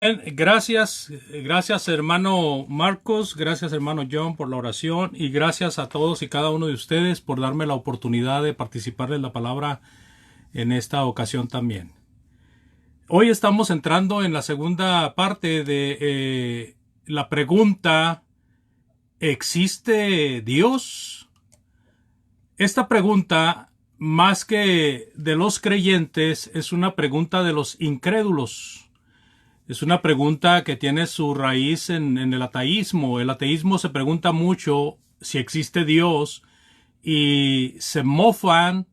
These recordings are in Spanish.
Gracias hermano Marcos, gracias hermano John por la oración y gracias a todos y cada uno de ustedes por darme la oportunidad de participar en la palabra en esta ocasión también. Hoy estamos entrando en la segunda parte de la pregunta: ¿existe Dios? Esta pregunta, más que de los creyentes, es una pregunta de los incrédulos. Es una pregunta que tiene su raíz en el ateísmo. El ateísmo se pregunta mucho si existe Dios y se mofan,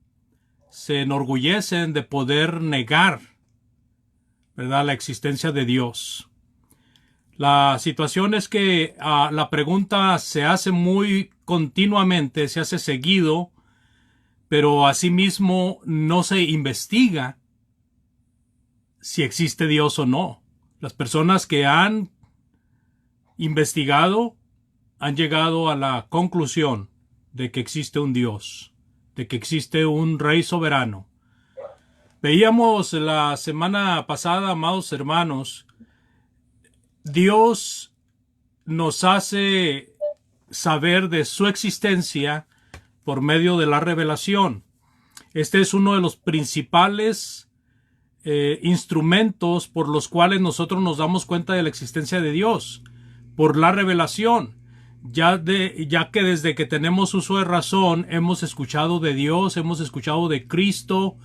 se enorgullecen de poder negar, ¿verdad?, la existencia de Dios. La situación es que la pregunta se hace muy continuamente, se hace seguido, pero asimismo no se investiga si existe Dios o no. Las personas que han investigado han llegado a la conclusión de que existe un Dios, de que existe un Rey soberano. Veíamos la semana pasada, amados hermanos, Dios nos hace saber de su existencia por medio de la revelación. Este es uno de los principales instrumentos por los cuales nosotros nos damos cuenta de la existencia de Dios, por la revelación, ya que desde que tenemos uso de razón hemos escuchado de Dios, hemos escuchado de Cristo,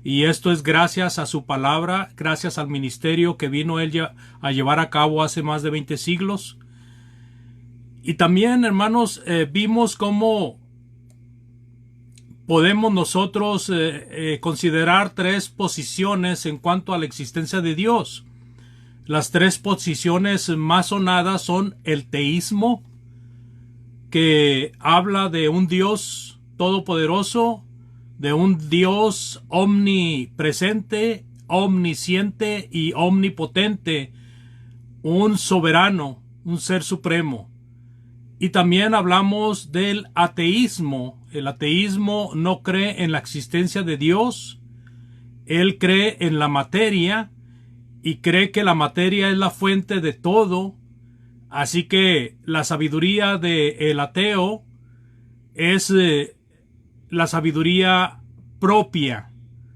y esto es gracias a su palabra, gracias al ministerio que vino él a llevar a cabo hace más de 20 siglos. Y también, hermanos, vimos cómo podemos nosotros considerar tres posiciones en cuanto a la existencia de Dios. Las tres posiciones más sonadas son el teísmo, que habla de un Dios todopoderoso, de un Dios omnipresente, omnisciente y omnipotente, un soberano, un ser supremo. Y también hablamos del ateísmo. El ateísmo no cree en la existencia de Dios. Él cree en la materia y cree que la materia es la fuente de todo. Así que la sabiduría del ateo es la sabiduría propia.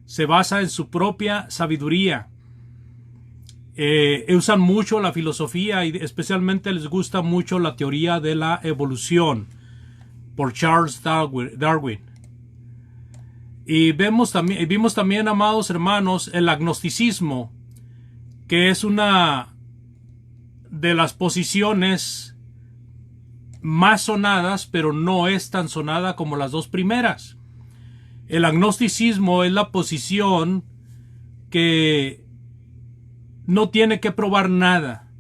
Se basa en su propia sabiduría. Usan mucho la filosofía y especialmente les gusta mucho la teoría de la evolución por Charles Darwin. Y vimos también, amados hermanos, el agnosticismo, que es una de las posiciones más sonadas, pero no es tan sonada como las dos primeras. El agnosticismo es la posición que no tiene que probar nada,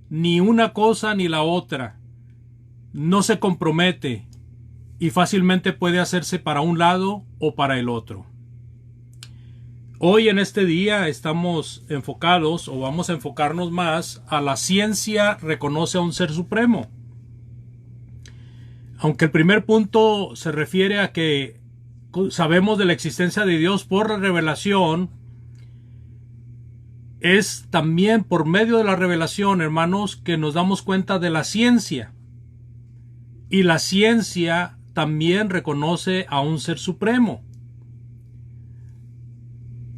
ni una cosa ni la otra. No se compromete y fácilmente puede hacerse para un lado o para el otro. Hoy en este día estamos enfocados, o vamos a enfocarnos más, a la ciencia reconoce a un ser supremo. Aunque el primer punto se refiere a que sabemos de la existencia de Dios por la revelación, es también por medio de la revelación, hermanos, que nos damos cuenta de la ciencia. Y la ciencia también reconoce a un ser supremo.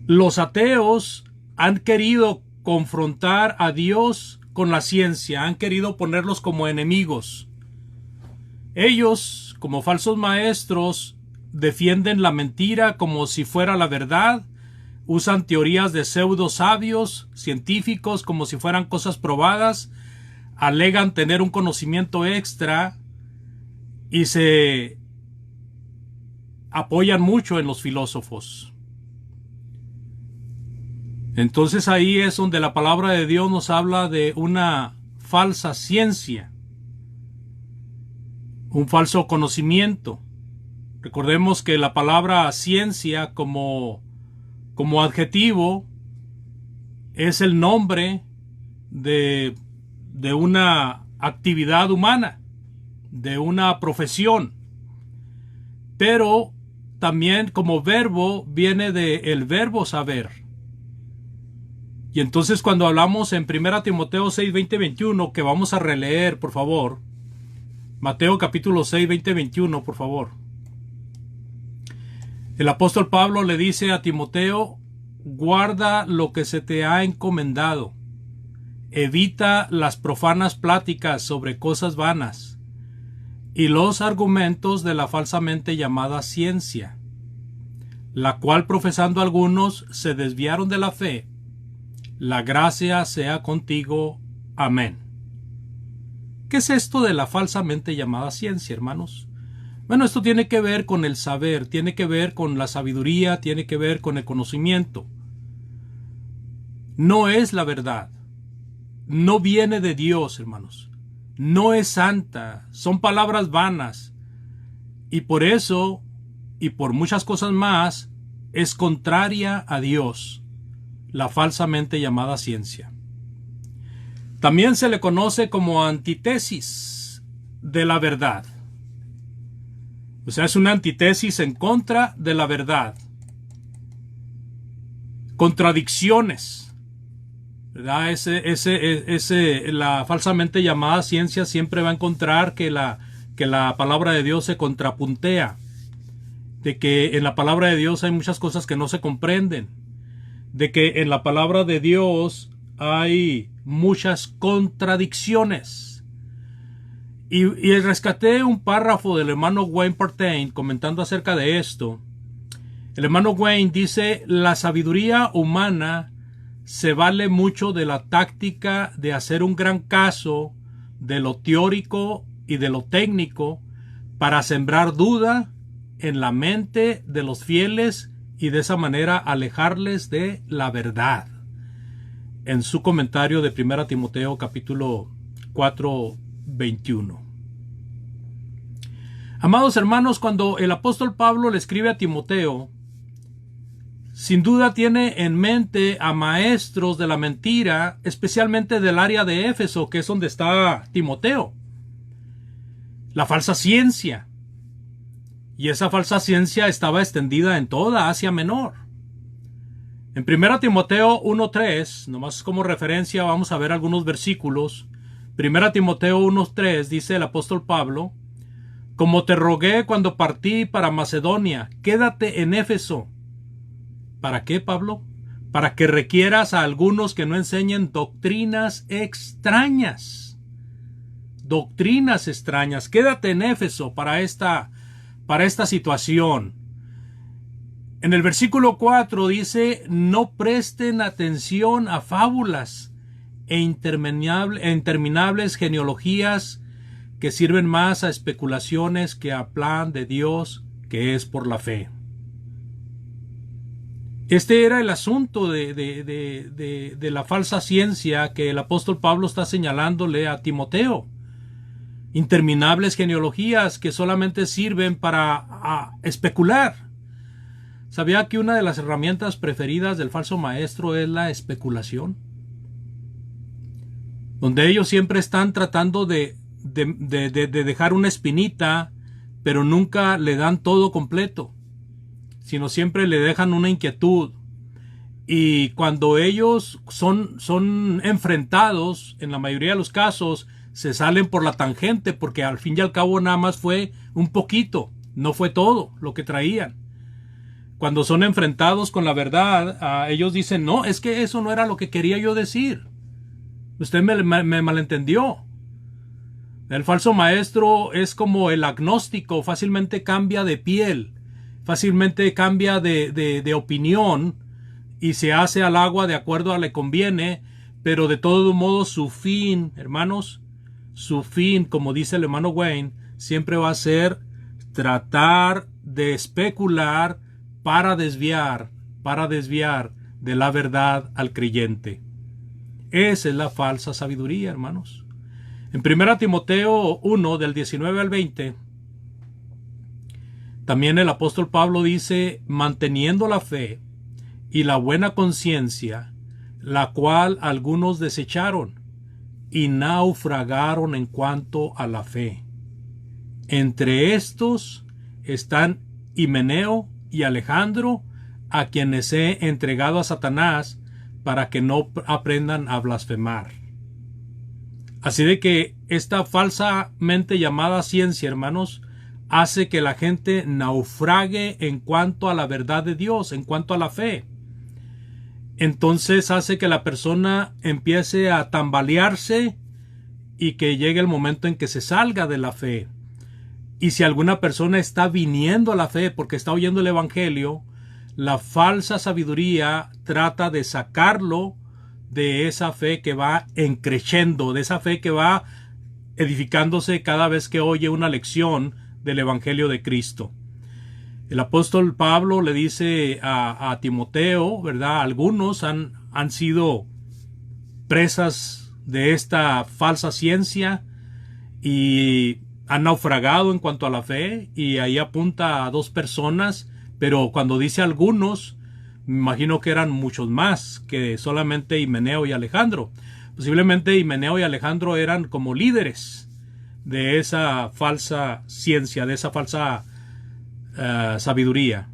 Los ateos han querido confrontar a Dios con la ciencia, han querido ponerlos como enemigos. Ellos, como falsos maestros, defienden la mentira como si fuera la verdad. Usan teorías de pseudo sabios científicos como si fueran cosas probadas. Alegan tener un conocimiento extra y se apoyan mucho en los filósofos. Entonces ahí es donde la palabra de Dios nos habla de una falsa ciencia, un falso conocimiento. Recordemos que la palabra ciencia como adjetivo es el nombre de una actividad humana, de una profesión, pero también como verbo viene del verbo saber. Y entonces cuando hablamos en 1 Timoteo 6, 20, 21, que vamos a releer, por favor, Mateo capítulo 6, 20, 21, por favor. El apóstol Pablo le dice a Timoteo: guarda lo que se te ha encomendado, evita las profanas pláticas sobre cosas vanas y los argumentos de la falsamente llamada ciencia, la cual profesando algunos se desviaron de la fe. La gracia sea contigo. Amén. ¿Qué es esto de la falsamente llamada ciencia, hermanos? Bueno, esto tiene que ver con el saber, tiene que ver con la sabiduría, tiene que ver con el conocimiento. No es la verdad. No viene de Dios, hermanos. No es santa. Son palabras vanas. Y por eso, y por muchas cosas más, es contraria a Dios, la falsamente llamada ciencia. También se le conoce como antítesis de la verdad. O sea, es una antítesis en contra de la verdad. Contradicciones, ¿verdad? La falsamente llamada ciencia siempre va a encontrar que la palabra de Dios se contrapuntea, de que en la palabra de Dios hay muchas cosas que no se comprenden, de que en la palabra de Dios hay muchas contradicciones. Y rescaté un párrafo del hermano Wayne Partain comentando acerca de esto. El hermano Wayne dice: la sabiduría humana se vale mucho de la táctica de hacer un gran caso de lo teórico y de lo técnico para sembrar duda en la mente de los fieles y de esa manera alejarles de la verdad. En su comentario de 1 Timoteo capítulo 4, 21. Amados hermanos, cuando el apóstol Pablo le escribe a Timoteo, sin duda tiene en mente a maestros de la mentira, especialmente del área de Éfeso, que es donde está Timoteo. La falsa ciencia. Y esa falsa ciencia estaba extendida en toda Asia Menor. En 1 Timoteo 1.3, nomás como referencia vamos a ver algunos versículos. 1 Timoteo 1.3 dice el apóstol Pablo: como te rogué cuando partí para Macedonia, quédate en Éfeso. ¿Para qué, Pablo? Para que requieras a algunos que no enseñen doctrinas extrañas. Doctrinas extrañas. Quédate en Éfeso para esta situación. En el versículo 4 dice: no presten atención a fábulas e interminables genealogías que sirven más a especulaciones que a plan de Dios, que es por la fe. Este era el asunto de la falsa ciencia que el apóstol Pablo está señalándole a Timoteo. Interminables genealogías que solamente sirven para especular. ¿Sabía que una de las herramientas preferidas del falso maestro es la especulación? Donde ellos siempre están tratando de dejar una espinita, pero nunca le dan todo completo, sino siempre le dejan una inquietud. Y cuando ellos son enfrentados, en la mayoría de los casos, se salen por la tangente, porque al fin y al cabo nada más fue un poquito, no fue todo lo que traían. Cuando son enfrentados con la verdad, ellos dicen: no, es que eso no era lo que quería yo decir. Usted me malentendió. El falso maestro es como el agnóstico, fácilmente cambia de piel, fácilmente cambia de opinión y se hace al agua de acuerdo a le conviene, pero de todo modo su fin, hermanos, su fin, como dice el hermano Wayne, siempre va a ser tratar de especular para desviar de la verdad al creyente. Esa es la falsa sabiduría, hermanos. En 1 Timoteo 1, del 19 al 20, también el apóstol Pablo dice: manteniendo la fe y la buena conciencia, la cual algunos desecharon y naufragaron en cuanto a la fe. Entre estos están Himeneo y Alejandro, a quienes he entregado a Satanás para que no aprendan a blasfemar. Así de que esta falsamente llamada ciencia, hermanos, hace que la gente naufrague en cuanto a la verdad de Dios, en cuanto a la fe. Entonces hace que la persona empiece a tambalearse y que llegue el momento en que se salga de la fe. Y si alguna persona está viniendo a la fe porque está oyendo el evangelio, la falsa sabiduría trata de sacarlo de esa fe que va creciendo, de esa fe que va edificándose cada vez que oye una lección del evangelio de Cristo. El apóstol Pablo le dice a Timoteo, ¿verdad? Algunos han sido presas de esta falsa ciencia y han naufragado en cuanto a la fe, y ahí apunta a 2 personas, pero cuando dice algunos, me imagino que eran muchos más que solamente Himeneo y Alejandro. Posiblemente Himeneo y Alejandro eran como líderes de esa falsa ciencia, de esa falsa sabiduría.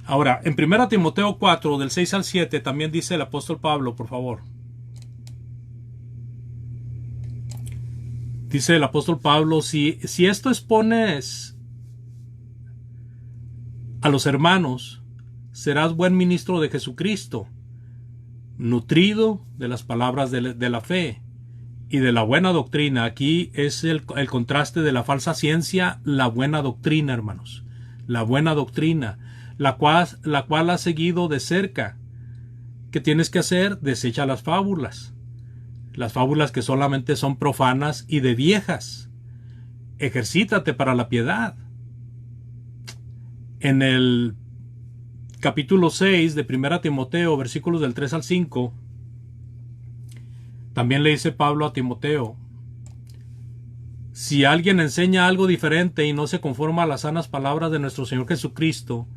Ahora, en 1 Timoteo 4, del 6 al 7, también dice el apóstol Pablo, por favor. Dice el apóstol Pablo, si esto expones a los hermanos, serás buen ministro de Jesucristo, nutrido de las palabras de la fe y de la buena doctrina. Aquí es el contraste de la falsa ciencia, la buena doctrina, hermanos. La buena doctrina, la cual has seguido de cerca. ¿Qué tienes que hacer? Desecha las fábulas que solamente son profanas y de viejas. Ejercítate para la piedad. En el capítulo 6 de 1 Timoteo, versículos del 3 al 5, también le dice Pablo a Timoteo: si alguien enseña algo diferente y no se conforma a las sanas palabras de nuestro Señor Jesucristo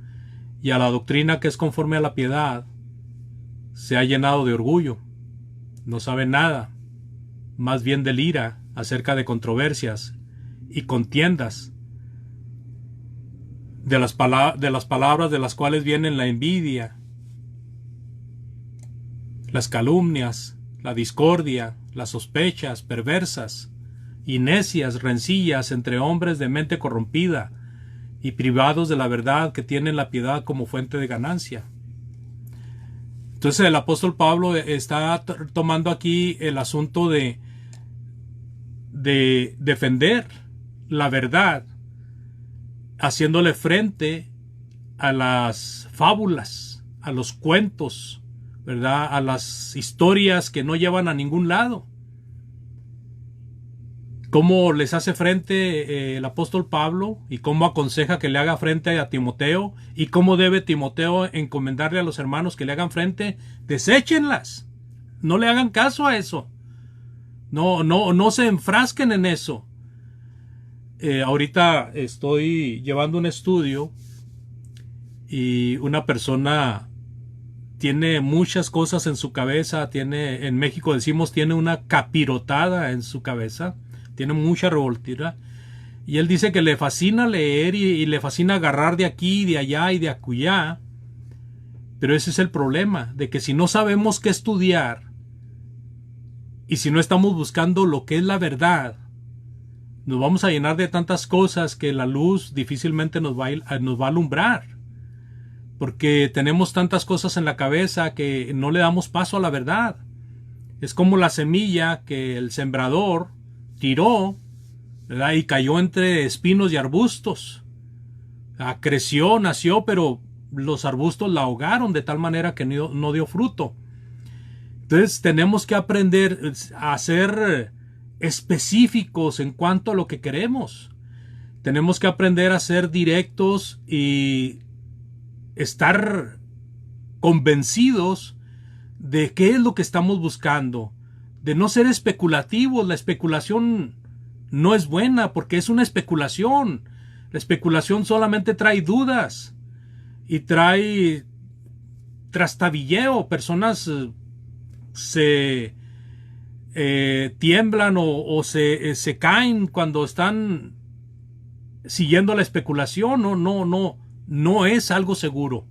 y a la doctrina que es conforme a la piedad, se ha llenado de orgullo, no sabe nada, más bien delira acerca de controversias y contiendas, de las palabras de las cuales vienen la envidia, las calumnias, la discordia, las sospechas perversas y necias rencillas entre hombres de mente corrompida y privados de la verdad, que tienen la piedad como fuente de ganancia. Entonces el apóstol Pablo está tomando aquí el asunto de defender la verdad, haciéndole frente a las fábulas, a los cuentos, ¿verdad? A las historias que no llevan a ningún lado. ¿Cómo les hace frente el apóstol Pablo? ¿Y cómo aconseja que le haga frente a Timoteo? ¿Y cómo debe Timoteo encomendarle a los hermanos que le hagan frente? Deséchenlas. No le hagan caso a eso. No se enfrasquen en eso. Ahorita estoy llevando un estudio y una persona tiene muchas cosas en su cabeza. En México decimos, tiene una capirotada en su cabeza. Tiene mucha revoltura. Y él dice que le fascina leer y le fascina agarrar de aquí, de allá y de acullá. Pero ese es el problema, de que si no sabemos qué estudiar y si no estamos buscando lo que es la verdad, nos vamos a llenar de tantas cosas que la luz difícilmente nos va a alumbrar. Porque tenemos tantas cosas en la cabeza que no le damos paso a la verdad. Es como la semilla que el sembrador tiró, ¿verdad? Y cayó entre espinos y arbustos. Creció, nació, pero los arbustos la ahogaron de tal manera que no dio fruto. Entonces tenemos que aprender a ser específicos en cuanto a lo que queremos. Tenemos que aprender a ser directos y estar convencidos de qué es lo que estamos buscando, de no ser especulativos. La especulación no es buena porque es una especulación. La especulación solamente trae dudas y trae trastabilleo. Personas se tiemblan o se caen cuando están siguiendo la especulación. No es algo seguro.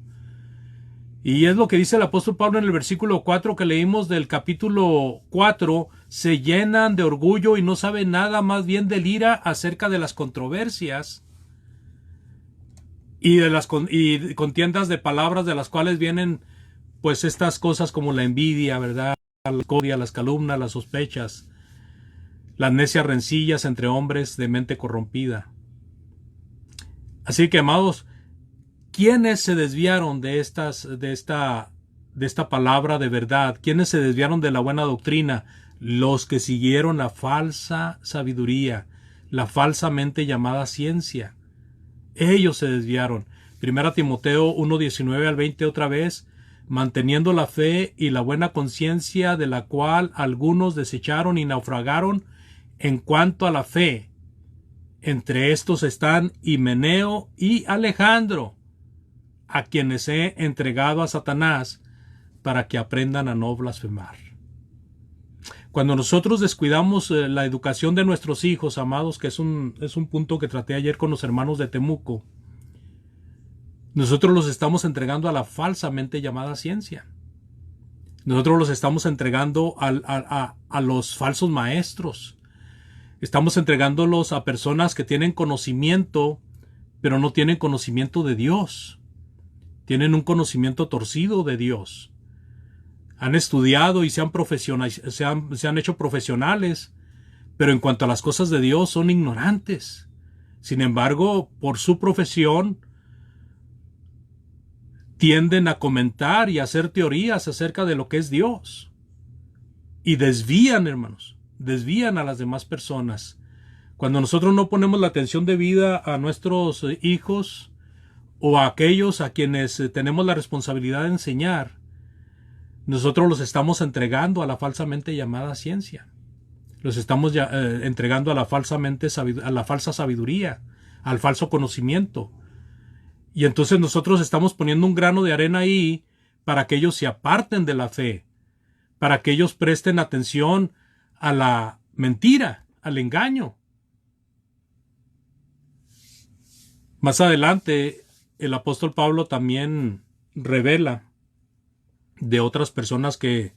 Y es lo que dice el apóstol Pablo en el versículo 4 que leímos del capítulo 4, se llenan de orgullo y no saben nada, más bien del ira acerca de las controversias y de las contiendas de palabras, de las cuales vienen pues estas cosas como la envidia, ¿verdad? La discordia, las calumnias, las sospechas, las necias rencillas entre hombres de mente corrompida. Así que, amados, ¿quiénes se desviaron de esta palabra de verdad? ¿Quiénes se desviaron de la buena doctrina? Los que siguieron la falsa sabiduría, la falsamente llamada ciencia. Ellos se desviaron. 1 Timoteo 1:19 al 20 otra vez, manteniendo la fe y la buena conciencia, de la cual algunos desecharon y naufragaron en cuanto a la fe. Entre estos están Himeneo y Alejandro, a quienes he entregado a Satanás para que aprendan a no blasfemar. Cuando nosotros descuidamos la educación de nuestros hijos, amados, que es un punto que traté ayer con los hermanos de Temuco, nosotros los estamos entregando a la falsamente llamada ciencia. Nosotros los estamos entregando a los falsos maestros. Estamos entregándolos a personas que tienen conocimiento, pero no tienen conocimiento de Dios. Tienen un conocimiento torcido de Dios. Han estudiado y se han hecho profesionales, pero en cuanto a las cosas de Dios son ignorantes. Sin embargo, por su profesión, tienden a comentar y a hacer teorías acerca de lo que es Dios. Y desvían, hermanos, desvían a las demás personas. Cuando nosotros no ponemos la atención debida a nuestros hijos o a aquellos a quienes tenemos la responsabilidad de enseñar, nosotros los estamos entregando a la falsamente llamada ciencia. Los estamos entregando a la falsa sabiduría, al falso conocimiento. Y entonces nosotros estamos poniendo un grano de arena ahí para que ellos se aparten de la fe, para que ellos presten atención a la mentira, al engaño. Más adelante, el apóstol Pablo también revela de otras personas que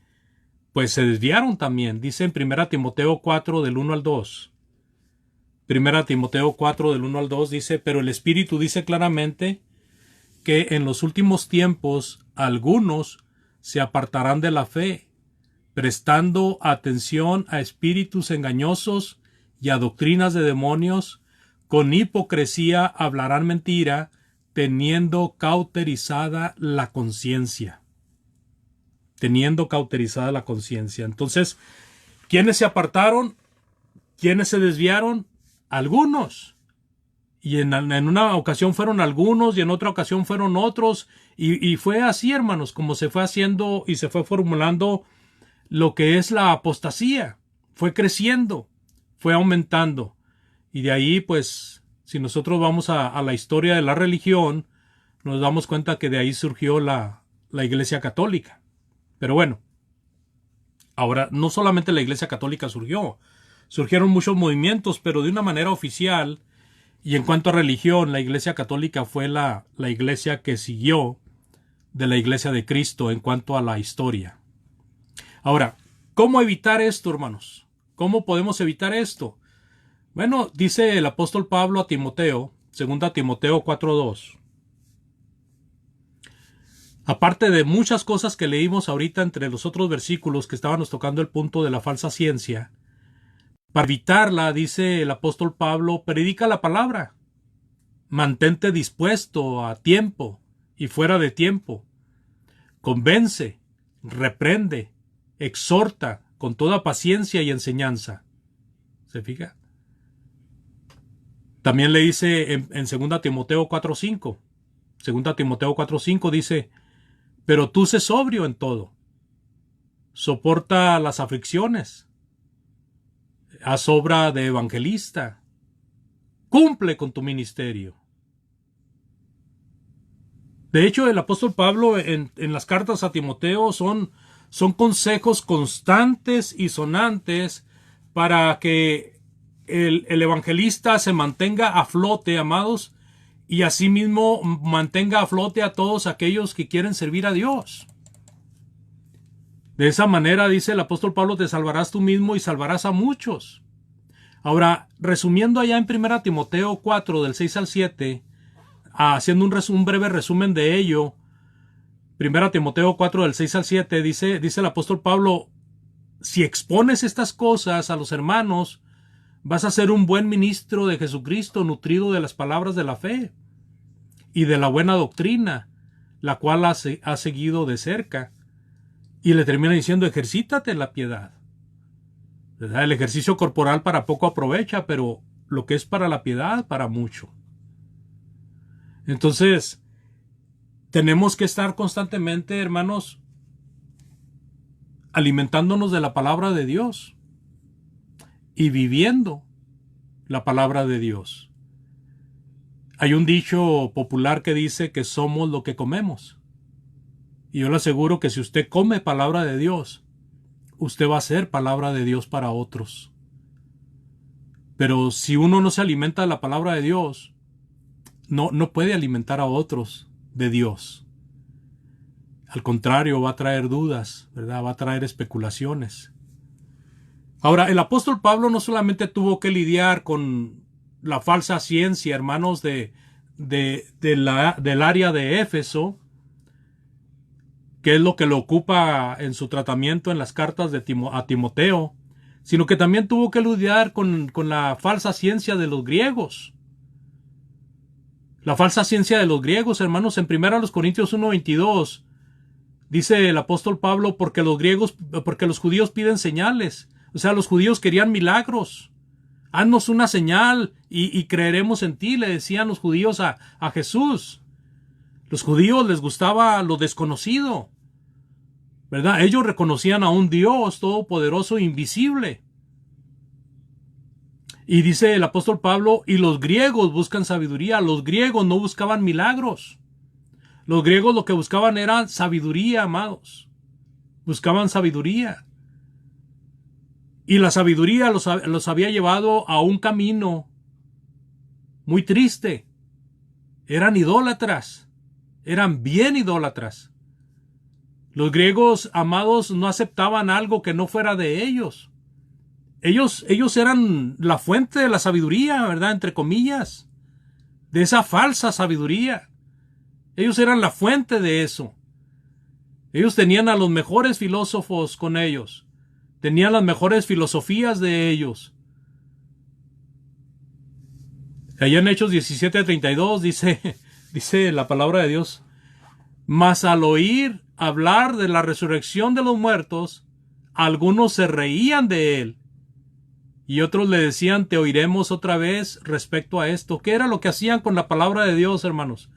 pues se desviaron también. Dice en 1 Timoteo 4 del 1 al 2. 1 Timoteo 4 del 1 al 2 dice, pero el Espíritu dice claramente que en los últimos tiempos algunos se apartarán de la fe, prestando atención a espíritus engañosos y a doctrinas de demonios, con hipocresía hablarán mentira, teniendo cauterizada la conciencia. Teniendo cauterizada la conciencia. Entonces, ¿quiénes se apartaron? ¿Quiénes se desviaron? Algunos. Y en una ocasión fueron algunos y en otra ocasión fueron otros. Y fue así, hermanos, como se fue haciendo y se fue formulando lo que es la apostasía. Fue creciendo, fue aumentando. Y de ahí, pues, si nosotros vamos a la historia de la religión, nos damos cuenta que de ahí surgió la Iglesia Católica. Pero bueno, ahora no solamente la Iglesia Católica surgieron muchos movimientos, pero de una manera oficial. Y en cuanto a religión, la Iglesia Católica fue la iglesia que siguió de la Iglesia de Cristo en cuanto a la historia. Ahora, ¿cómo evitar esto, hermanos? ¿Cómo podemos evitar esto? Bueno, dice el apóstol Pablo a Timoteo, 2 Timoteo 4:2. Aparte de muchas cosas que leímos ahorita entre los otros versículos que estábamos tocando el punto de la falsa ciencia, para evitarla, dice el apóstol Pablo, predica la palabra. Mantente dispuesto a tiempo y fuera de tiempo. Convence, reprende, exhorta con toda paciencia y enseñanza. ¿Se fija? También le dice en 2 Timoteo 4:5. 2 Timoteo 4:5 dice, pero tú sé sobrio en todo. Soporta las aflicciones. Haz obra de evangelista. Cumple con tu ministerio. De hecho, el apóstol Pablo en las cartas a Timoteo son consejos constantes y sonantes para que el evangelista se mantenga a flote, amados, y asimismo mantenga a flote a todos aquellos que quieren servir a Dios. De esa manera, dice el apóstol Pablo, te salvarás tú mismo y salvarás a muchos. Ahora, resumiendo allá en 1 Timoteo 4, del 6 al 7, haciendo un breve resumen de ello, 1 Timoteo 4, del 6 al 7, dice el apóstol Pablo, si expones estas cosas a los hermanos, vas a ser un buen ministro de Jesucristo, nutrido de las palabras de la fe y de la buena doctrina, la cual has seguido de cerca. Y le termina diciendo, ejercítate en la piedad. ¿Verdad? El ejercicio corporal para poco aprovecha, pero lo que es para la piedad, para mucho. Entonces, tenemos que estar constantemente, hermanos, alimentándonos de la palabra de Dios y viviendo la palabra de Dios. Hay un dicho popular que dice que somos lo que comemos. Y yo le aseguro que si usted come palabra de Dios, usted va a ser palabra de Dios para otros. Pero si uno no se alimenta de la palabra de Dios, no puede alimentar a otros de Dios. Al contrario, va a traer dudas, ¿verdad? Va a traer especulaciones. Ahora, el apóstol Pablo no solamente tuvo que lidiar con la falsa ciencia, hermanos, del área de Éfeso, que es lo que lo ocupa en su tratamiento en las cartas a Timoteo, sino que también tuvo que lidiar con la falsa ciencia de los griegos. La falsa ciencia de los griegos, hermanos, en 1 Corintios 1:22, dice el apóstol Pablo, porque los judíos piden señales. O sea, los judíos querían milagros. Haznos una señal y creeremos en ti, le decían los judíos a Jesús. Los judíos les gustaba lo desconocido, ¿verdad? Ellos reconocían a un Dios todopoderoso e invisible. Y dice el apóstol Pablo, y los griegos buscan sabiduría. Los griegos no buscaban milagros. Los griegos lo que buscaban era sabiduría, amados. Buscaban sabiduría. Y la sabiduría los había llevado a un camino muy triste. Eran idólatras. Eran bien idólatras. Los griegos, amados, no aceptaban algo que no fuera de ellos. Ellos eran la fuente de la sabiduría, ¿verdad? Entre comillas. De esa falsa sabiduría. Ellos eran la fuente de eso. Ellos tenían a los mejores filósofos con ellos. Tenían las mejores filosofías de ellos. Allá en Hechos 17:32 dice la palabra de Dios, mas al oír hablar de la resurrección de los muertos, algunos se reían de él y otros le decían, te oiremos otra vez respecto a esto. ¿Qué era lo que hacían con la palabra de Dios, hermanos?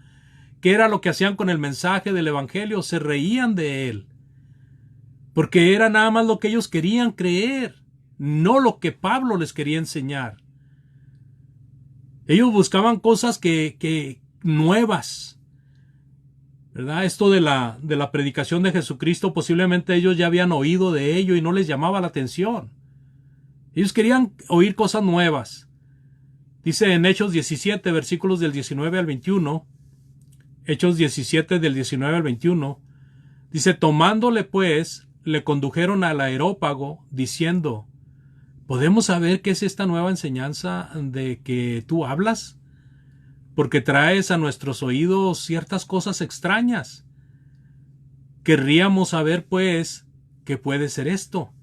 ¿Qué era lo que hacían con el mensaje del evangelio? Se reían de él. Porque era nada más lo que ellos querían creer, no lo que Pablo les quería enseñar. Ellos buscaban cosas que nuevas, ¿verdad? Esto de la predicación de Jesucristo, posiblemente ellos ya habían oído de ello y no les llamaba la atención. Ellos querían oír cosas nuevas. Dice en Hechos 17, versículos del 19 al 21, Hechos 17 del 19 al 21, dice, tomándole pues, le condujeron al Areópago, diciendo, ¿podemos saber qué es esta nueva enseñanza de que tú hablas? Porque traes a nuestros oídos ciertas cosas extrañas. Querríamos saber, pues, qué puede ser esto.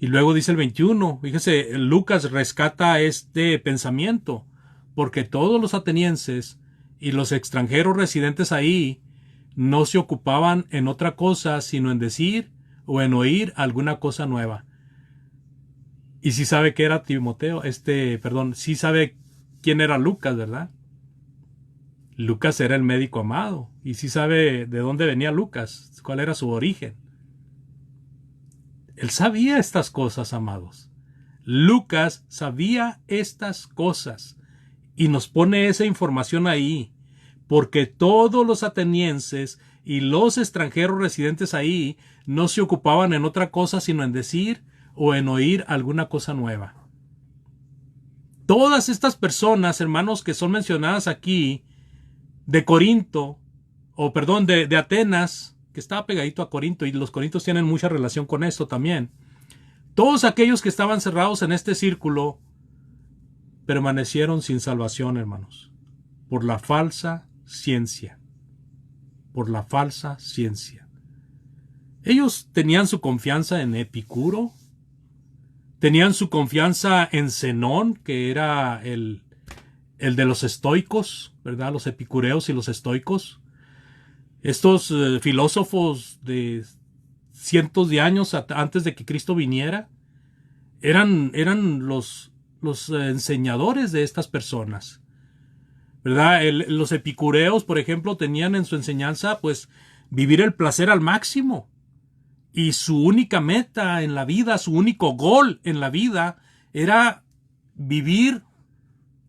Y luego dice el 21, fíjese, Lucas rescata este pensamiento, porque todos los atenienses y los extranjeros residentes ahí no se ocupaban en otra cosa sino en decir o en oír alguna cosa nueva. Y sí sabe que era sí sabe quién era Lucas, ¿verdad? Lucas era el médico amado. Y sí sabe de dónde venía Lucas, cuál era su origen. Él sabía estas cosas, amados. Lucas sabía estas cosas. Y nos pone esa información ahí. Porque todos los atenienses y los extranjeros residentes ahí no se ocupaban en otra cosa sino en decir o en oír alguna cosa nueva. Todas estas personas, hermanos, que son mencionadas aquí, de Corinto, o perdón, de Atenas, que estaba pegadito a Corinto, y los corintios tienen mucha relación con esto también. Todos aquellos que estaban cerrados en este círculo permanecieron sin salvación, hermanos, por la falsa ciencia. Por la falsa ciencia. Ellos tenían su confianza en Epicuro, tenían su confianza en Zenón, que era el de los estoicos, ¿verdad? Los epicureos y los estoicos. Estos filósofos de cientos de años antes de que Cristo viniera, eran los enseñadores de estas personas, ¿verdad? Los epicureos, por ejemplo, tenían en su enseñanza, pues, vivir el placer al máximo. Y su única meta en la vida, su único gol en la vida, era vivir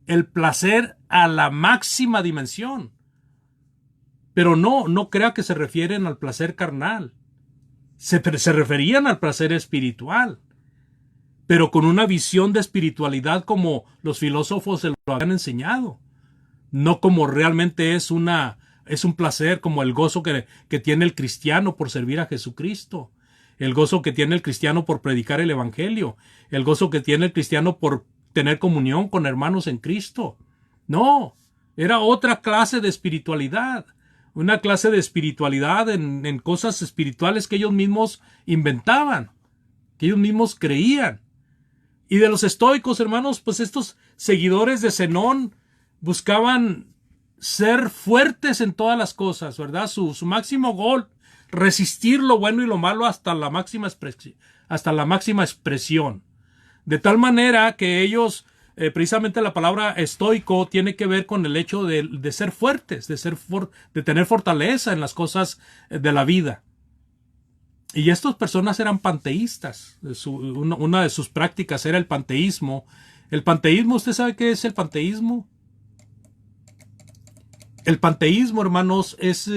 el placer a la máxima dimensión. Pero no crea que se refieren al placer carnal. Se referían al placer espiritual, pero con una visión de espiritualidad como los filósofos se lo habían enseñado. No como realmente es un placer, como el gozo que tiene el cristiano por servir a Jesucristo, el gozo que tiene el cristiano por predicar el evangelio, el gozo que tiene el cristiano por tener comunión con hermanos en Cristo. No, era otra clase de espiritualidad, una clase de espiritualidad en cosas espirituales que ellos mismos inventaban, que ellos mismos creían. Y de los estoicos, hermanos, pues estos seguidores de Zenón buscaban ser fuertes en todas las cosas, ¿verdad? Su máximo gol, resistir lo bueno y lo malo hasta la máxima expresión. De tal manera que ellos, precisamente la palabra estoico tiene que ver con el hecho de ser fuertes, de tener fortaleza en las cosas de la vida. Y estas personas eran panteístas. Una de sus prácticas era el panteísmo. El panteísmo, ¿usted sabe qué es el panteísmo? El panteísmo, hermanos, es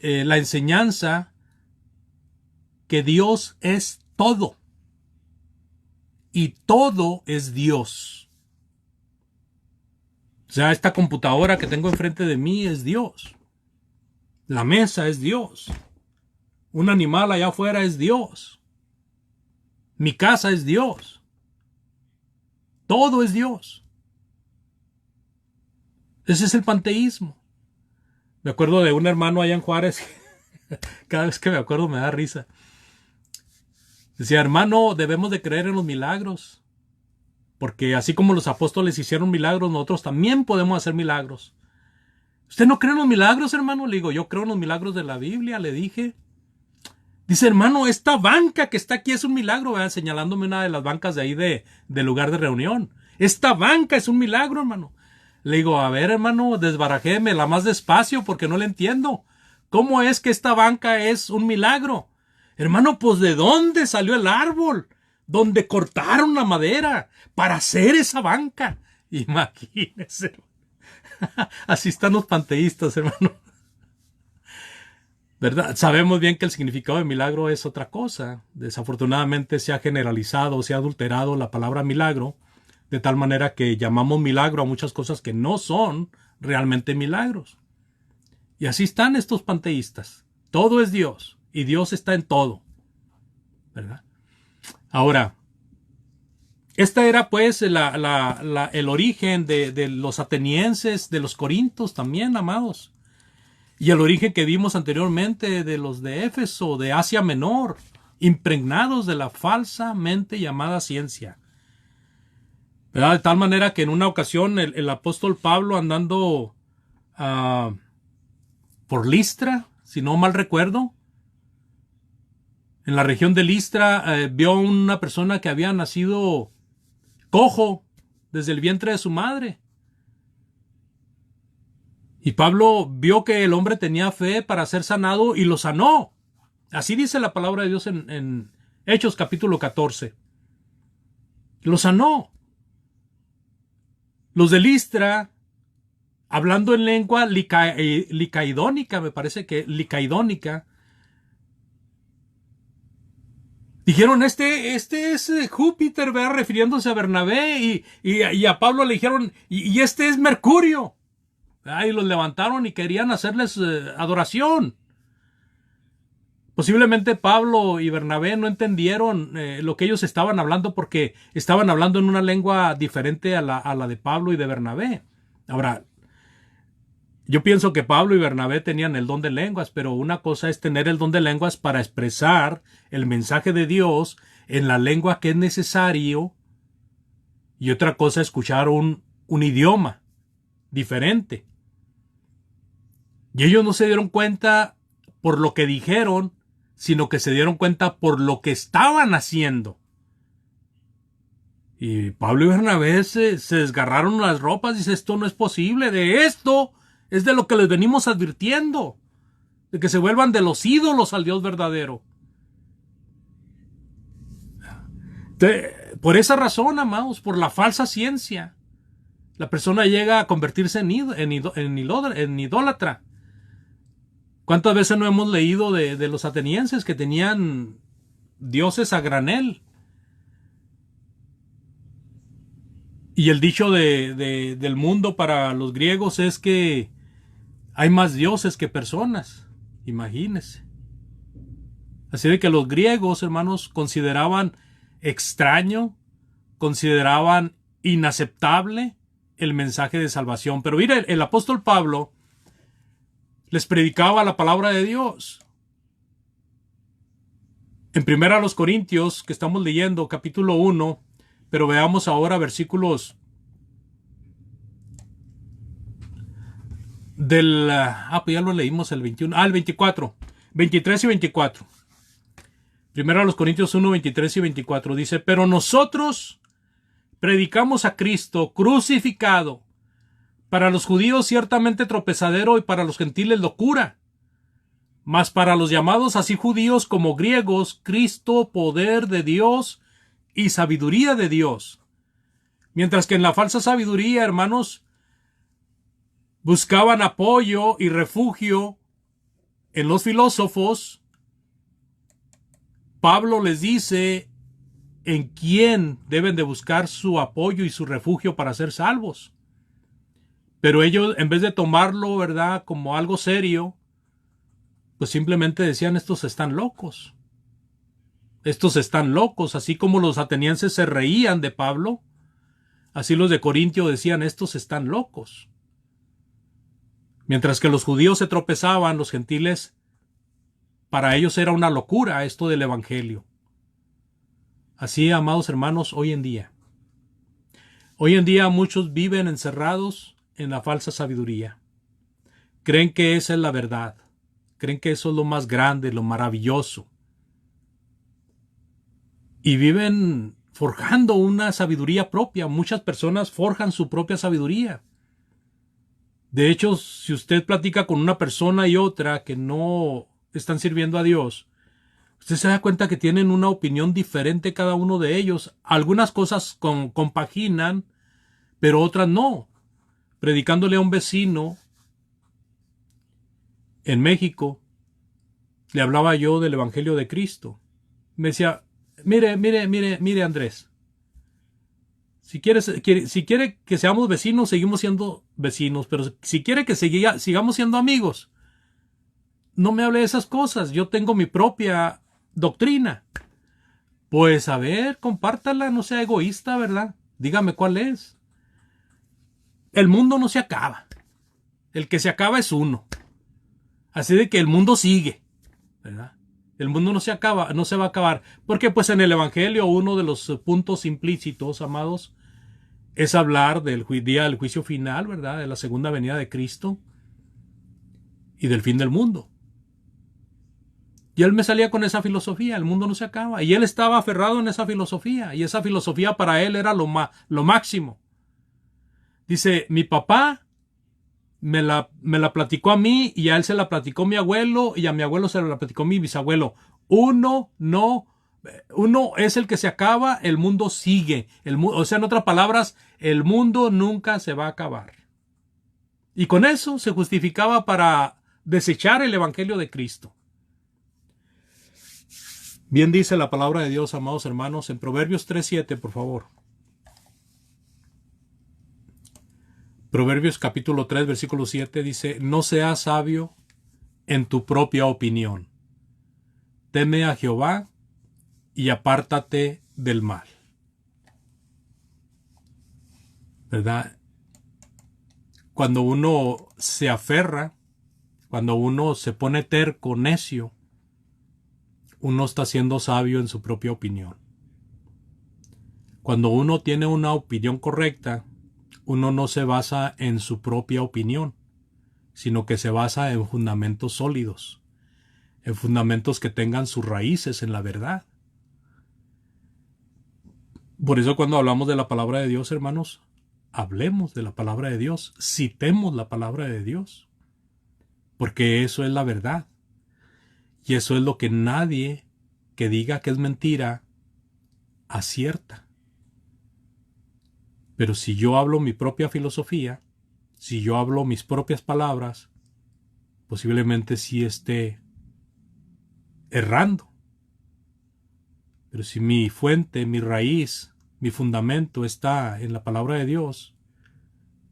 la enseñanza que Dios es todo. Y todo es Dios. O sea, esta computadora que tengo enfrente de mí es Dios. La mesa es Dios. Un animal allá afuera es Dios. Mi casa es Dios. Todo es Dios. Ese es el panteísmo. Me acuerdo de un hermano allá en Juárez. Cada vez que me acuerdo me da risa. Decía, hermano, debemos de creer en los milagros. Porque así como los apóstoles hicieron milagros, nosotros también podemos hacer milagros. ¿Usted no cree en los milagros, hermano? Le digo, yo creo en los milagros de la Biblia, le dije. Dice, hermano, esta banca que está aquí es un milagro, ¿verdad? Señalándome una de las bancas de ahí del lugar de reunión. Esta banca es un milagro, hermano. Le digo, a ver, hermano, desbarajémela más despacio porque no le entiendo. ¿Cómo es que esta banca es un milagro? Hermano, pues ¿de dónde salió el árbol? ¿Dónde cortaron la madera para hacer esa banca? Imagínese. Así están los panteístas, hermano. ¿Verdad? Sabemos bien que el significado de milagro es otra cosa. Desafortunadamente se ha generalizado, se ha adulterado la palabra milagro, de tal manera que llamamos milagro a muchas cosas que no son realmente milagros. Y así están estos panteístas. Todo es Dios, y Dios está en todo, ¿verdad? Ahora, esta era pues el origen de los atenienses, de los corintios también, amados. Y el origen que vimos anteriormente de los de Éfeso, de Asia Menor, impregnados de la falsamente llamada ciencia. ¿Verdad? De tal manera que en una ocasión el apóstol Pablo andando por Listra, si no mal recuerdo, en la región de Listra vio una persona que había nacido cojo desde el vientre de su madre. Y Pablo vio que el hombre tenía fe para ser sanado y lo sanó. Así dice la palabra de Dios en Hechos capítulo 14. Lo sanó. Los de Listra, hablando en lengua licaidónica, me parece que licaidónica, Dijeron, este es Júpiter, ¿verdad? Refiriéndose a Bernabé, y a Pablo le dijeron, y este es Mercurio. Y los levantaron y querían hacerles adoración. Posiblemente Pablo y Bernabé no entendieron lo que ellos estaban hablando, porque estaban hablando en una lengua diferente a la de Pablo y de Bernabé. Ahora, yo pienso que Pablo y Bernabé tenían el don de lenguas, pero una cosa es tener el don de lenguas para expresar el mensaje de Dios en la lengua que es necesario, y otra cosa es escuchar un idioma diferente. Y ellos no se dieron cuenta por lo que dijeron, sino que se dieron cuenta por lo que estaban haciendo. Y Pablo y Bernabé se desgarraron las ropas y dice, esto no es posible, de esto es de lo que les venimos advirtiendo, de que se vuelvan de los ídolos al Dios verdadero. Por esa razón, amados, por la falsa ciencia, la persona llega a convertirse en idólatra. ¿Cuántas veces no hemos leído de los atenienses que tenían dioses a granel? Y el dicho del mundo para los griegos es que hay más dioses que personas. Imagínense. Así de que los griegos, hermanos, consideraban extraño, consideraban inaceptable el mensaje de salvación. Pero mira, el apóstol Pablo les predicaba la palabra de Dios. En 1 Corintios, que estamos leyendo, capítulo 1, pero veamos ahora versículos del... pues ya lo leímos el 21. El 24. 23 y 24. 1 Corintios 1, 23 y 24. Dice, pero nosotros predicamos a Cristo crucificado, para los judíos ciertamente tropezadero y para los gentiles locura. Mas para los llamados así judíos como griegos, Cristo, poder de Dios y sabiduría de Dios. Mientras que en la falsa sabiduría, hermanos, buscaban apoyo y refugio en los filósofos, Pablo les dice en quién deben de buscar su apoyo y su refugio para ser salvos. Pero ellos, en vez de tomarlo, ¿verdad?, como algo serio, pues simplemente decían, estos están locos. Estos están locos. Así como los atenienses se reían de Pablo, así los de Corintio decían, estos están locos. Mientras que los judíos se tropezaban, los gentiles, para ellos era una locura esto del evangelio. Así, amados hermanos, hoy en día. Hoy en día muchos viven encerrados en la falsa sabiduría. Creen que esa es la verdad. Creen que eso es lo más grande, lo maravilloso. Y viven forjando una sabiduría propia. Muchas personas forjan su propia sabiduría. De hecho, si usted platica con una persona y otra que no están sirviendo a Dios, usted se da cuenta que tienen una opinión diferente cada uno de ellos. Algunas cosas compaginan, pero otras no. Predicándole a un vecino en México, le hablaba yo del Evangelio de Cristo. Me decía, mire Andrés, si quiere que seamos vecinos, seguimos siendo vecinos, pero si quiere que sigamos siendo amigos, no me hable de esas cosas, yo tengo mi propia doctrina. Pues a ver, compártala, no sea egoísta, ¿verdad? Dígame cuál es. El mundo no se acaba. El que se acaba es uno. Así de que el mundo sigue, ¿verdad? El mundo no se acaba, no se va a acabar. Porque pues en el Evangelio uno de los puntos implícitos, amados, es hablar del día del juicio final, ¿verdad? De la segunda venida de Cristo y del fin del mundo. Y él me salía con esa filosofía, el mundo no se acaba. Y él estaba aferrado en esa filosofía. Y esa filosofía para él era lo máximo. Dice, mi papá me la platicó a mí y a él se la platicó mi abuelo y a mi abuelo se la platicó mi bisabuelo. Uno es el que se acaba, el mundo sigue. O sea, en otras palabras, el mundo nunca se va a acabar. Y con eso se justificaba para desechar el Evangelio de Cristo. Bien dice la palabra de Dios, amados hermanos, en Proverbios 3:7, por favor. Proverbios capítulo 3, versículo 7 dice: no seas sabio en tu propia opinión. Teme a Jehová y apártate del mal. ¿Verdad? Cuando uno se aferra, cuando uno se pone terco, necio, uno está siendo sabio en su propia opinión. Cuando uno tiene una opinión correcta, uno no se basa en su propia opinión, sino que se basa en fundamentos sólidos, en fundamentos que tengan sus raíces en la verdad. Por eso cuando hablamos de la palabra de Dios, hermanos, hablemos de la palabra de Dios, citemos la palabra de Dios, porque eso es la verdad. Y eso es lo que nadie que diga que es mentira acierta. Pero si yo hablo mi propia filosofía, si yo hablo mis propias palabras, posiblemente sí esté errando. Pero si mi fuente, mi raíz, mi fundamento está en la palabra de Dios,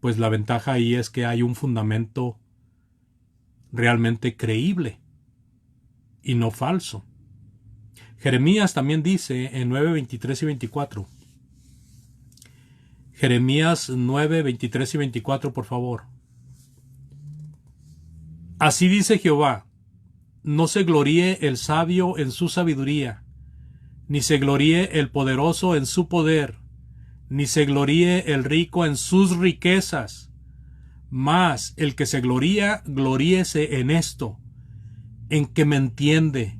pues la ventaja ahí es que hay un fundamento realmente creíble y no falso. Jeremías también dice en 9, 23 y 24. Jeremías 9, 23 y 24, por favor. Así dice Jehová: no se gloríe el sabio en su sabiduría, ni se gloríe el poderoso en su poder, ni se gloríe el rico en sus riquezas. Mas el que se gloría, gloríese en esto, en que me entiende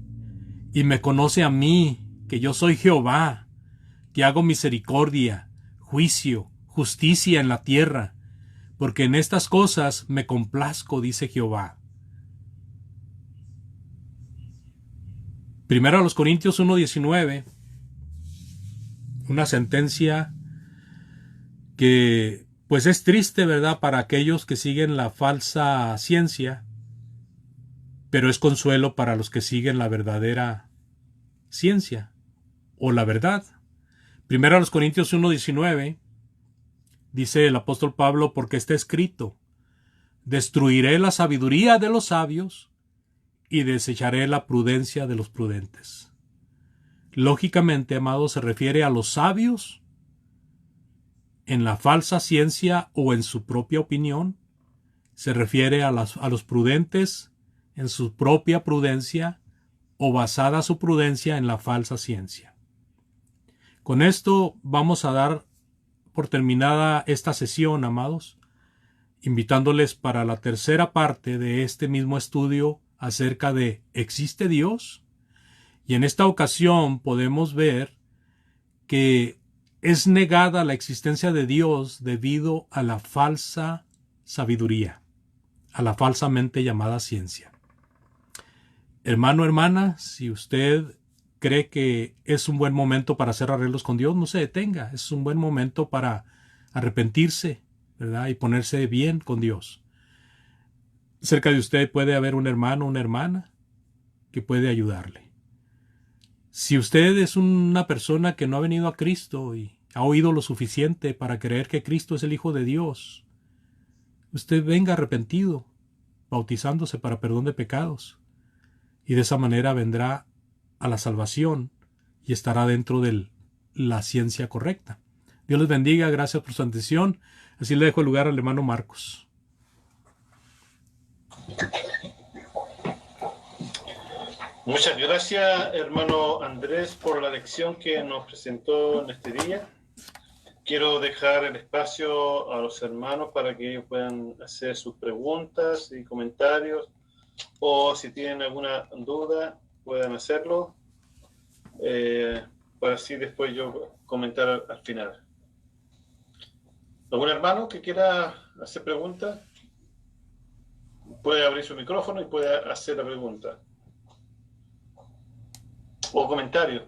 y me conoce a mí, que yo soy Jehová, que hago misericordia, juicio, justicia en la tierra, porque en estas cosas me complazco, dice Jehová. Primero a los Corintios 1:19, una sentencia que pues es triste, ¿verdad?, para aquellos que siguen la falsa ciencia, pero es consuelo para los que siguen la verdadera ciencia o la verdad. Primero a los Corintios 1:19 dice el apóstol Pablo: porque está escrito: destruiré la sabiduría de los sabios y desecharé la prudencia de los prudentes. Lógicamente, amados, se refiere a los sabios en la falsa ciencia o en su propia opinión. Se refiere a los prudentes en su propia prudencia o basada su prudencia en la falsa ciencia. Con esto vamos a dar por terminada esta sesión, amados, invitándoles para la tercera parte de este mismo estudio acerca de ¿existe Dios? Y en esta ocasión podemos ver que es negada la existencia de Dios debido a la falsa sabiduría, a la falsamente llamada ciencia. Hermano, hermana, si usted cree que es un buen momento para hacer arreglos con Dios, no se detenga. Es un buen momento para arrepentirse, ¿verdad?, y ponerse bien con Dios. Cerca de usted puede haber un hermano o una hermana que puede ayudarle. Si usted es una persona que no ha venido a Cristo y ha oído lo suficiente para creer que Cristo es el Hijo de Dios, usted venga arrepentido, bautizándose para perdón de pecados, y de esa manera vendrá a la salvación y estará dentro de la ciencia correcta. Dios les bendiga, gracias por su atención. Así le dejo el lugar al hermano Marcos. Muchas gracias, hermano Andrés, por la lección que nos presentó en este día. Quiero dejar el espacio a los hermanos para que ellos puedan hacer sus preguntas y comentarios, o si tienen alguna duda puedan hacerlo, para así después yo comentar al final. ¿Algún hermano que quiera hacer preguntas? Puede abrir su micrófono y puede hacer la pregunta o comentario.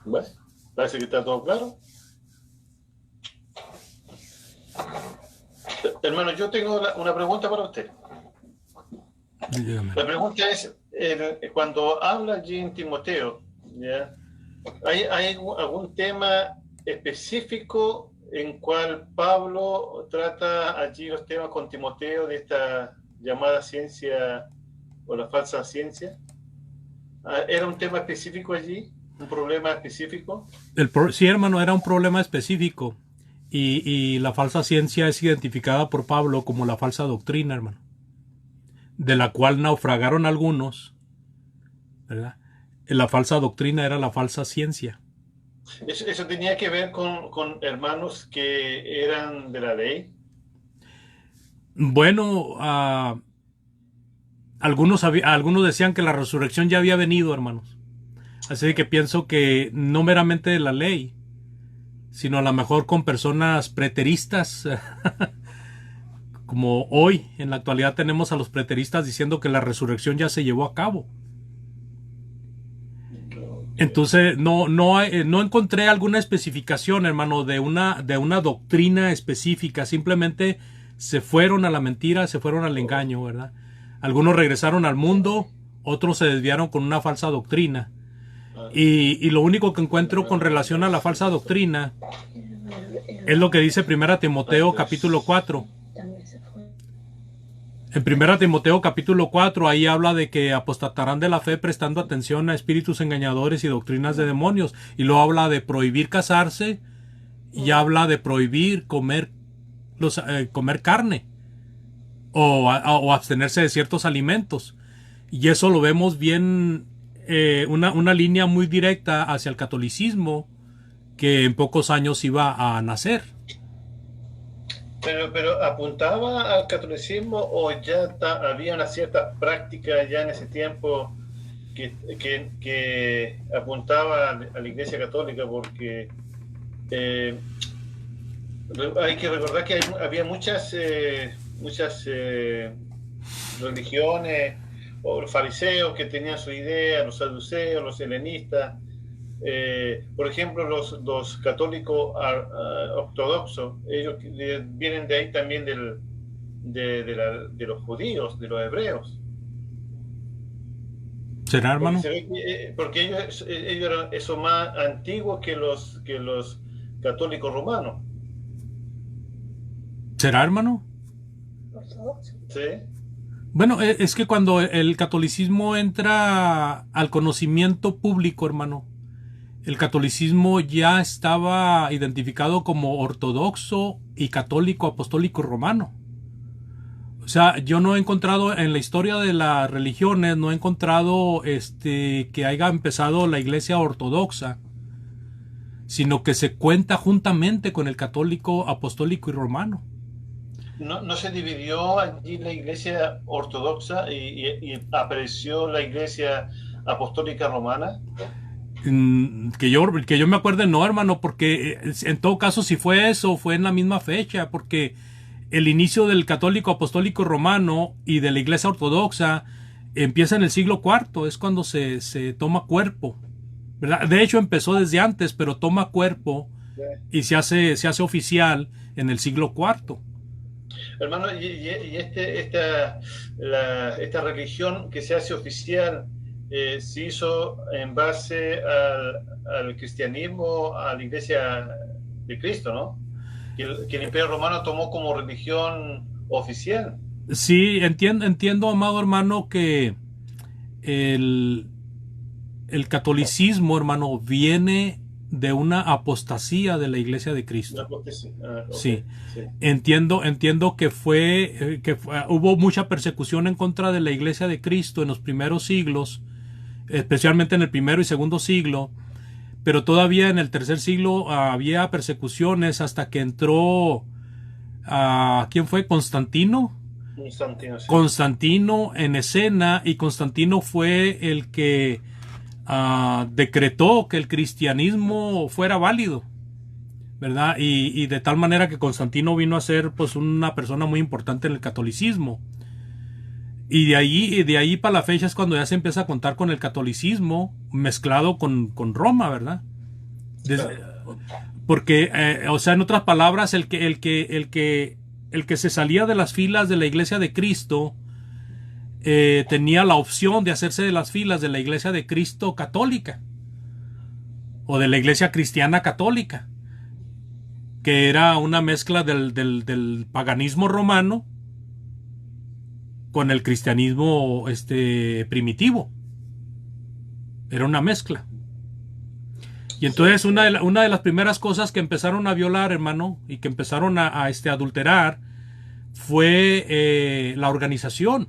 Bueno, parece que está todo claro. Hermano, yo tengo una pregunta para usted. Dígame. La pregunta es, cuando habla allí en Timoteo, ¿ya? ¿Hay algún tema específico en cual Pablo trata allí los temas con Timoteo de esta llamada ciencia o la falsa ciencia? ¿Era un tema específico allí? ¿Un problema específico? Sí, hermano, era un problema específico. Y la falsa ciencia es identificada por Pablo como la falsa doctrina, hermano, de la cual naufragaron algunos, ¿verdad? La falsa doctrina era la falsa ciencia. ¿Eso tenía que ver con hermanos que eran de la ley? Bueno, algunos decían que la resurrección ya había venido, hermanos. Así que pienso que no meramente de la ley, sino a lo mejor con personas preteristas, como hoy en la actualidad tenemos a los preteristas diciendo que la resurrección ya se llevó a cabo. Entonces no encontré alguna especificación, hermano, de una doctrina específica. Simplemente se fueron a la mentira, se fueron al engaño, ¿verdad? Algunos regresaron al mundo, otros se desviaron con una falsa doctrina. Y lo único que encuentro con relación a la falsa doctrina es lo que dice 1 Timoteo capítulo 4. En 1 Timoteo capítulo 4 ahí habla de que apostatarán de la fe prestando atención a espíritus engañadores y doctrinas de demonios. Y luego habla de prohibir casarse y habla de prohibir comer carne o abstenerse de ciertos alimentos. Y eso lo vemos bien, una línea muy directa hacia el catolicismo que en pocos años iba a nacer. Pero ¿apuntaba al catolicismo o ya había una cierta práctica ya en ese tiempo que apuntaba a la Iglesia Católica? Porque hay que recordar que había muchas religiones o los fariseos que tenían su idea, los saduceos, los helenistas. Por ejemplo, los católicos ortodoxos, ellos vienen de ahí también de los judíos, de los hebreos. ¿Será, hermano? Porque ellos son más antiguos que los católicos romanos. ¿Será, hermano? Sí. Bueno, es que cuando el catolicismo entra al conocimiento público, hermano, el catolicismo ya estaba identificado como ortodoxo y católico apostólico romano. O sea, yo no he encontrado en la historia de las religiones, no he encontrado que haya empezado la iglesia ortodoxa, sino que se cuenta juntamente con el católico apostólico y romano. ¿No se dividió allí la iglesia ortodoxa y apareció la iglesia apostólica romana? Que yo me acuerde, no, hermano, porque en todo caso si fue eso, fue en la misma fecha, porque el inicio del católico apostólico romano y de la iglesia ortodoxa empieza en el siglo IV, es cuando se toma cuerpo, ¿verdad? De hecho empezó desde antes, pero toma cuerpo y se hace oficial en el siglo IV. Hermano, esta religión que se hace oficial se hizo en base al cristianismo, a la iglesia de Cristo, ¿no? Que el Imperio Romano tomó como religión oficial. Sí, entiendo, amado hermano, que el catolicismo, hermano, viene de una apostasía de la iglesia de Cristo. Okay. Sí. Entiendo que hubo mucha persecución en contra de la iglesia de Cristo en los primeros siglos, especialmente en el primero y segundo siglo, pero todavía en el tercer siglo había persecuciones hasta que entró ¿quién fue? Constantino. Sí. Constantino en escena, y Constantino fue el que decretó que el cristianismo fuera válido, ¿verdad? Y de tal manera que Constantino vino a ser pues una persona muy importante en el catolicismo. Y de ahí para la fecha es cuando ya se empieza a contar con el catolicismo mezclado con Roma, ¿verdad? Porque, o sea, en otras palabras, el que el que se salía de las filas de la Iglesia de Cristo tenía la opción de hacerse de las filas de la Iglesia de Cristo católica o de la Iglesia cristiana católica, que era una mezcla del paganismo romano con el cristianismo primitivo. Era una mezcla. Y entonces una de las primeras cosas que empezaron a violar, hermano, y que empezaron a adulterar fue la organización.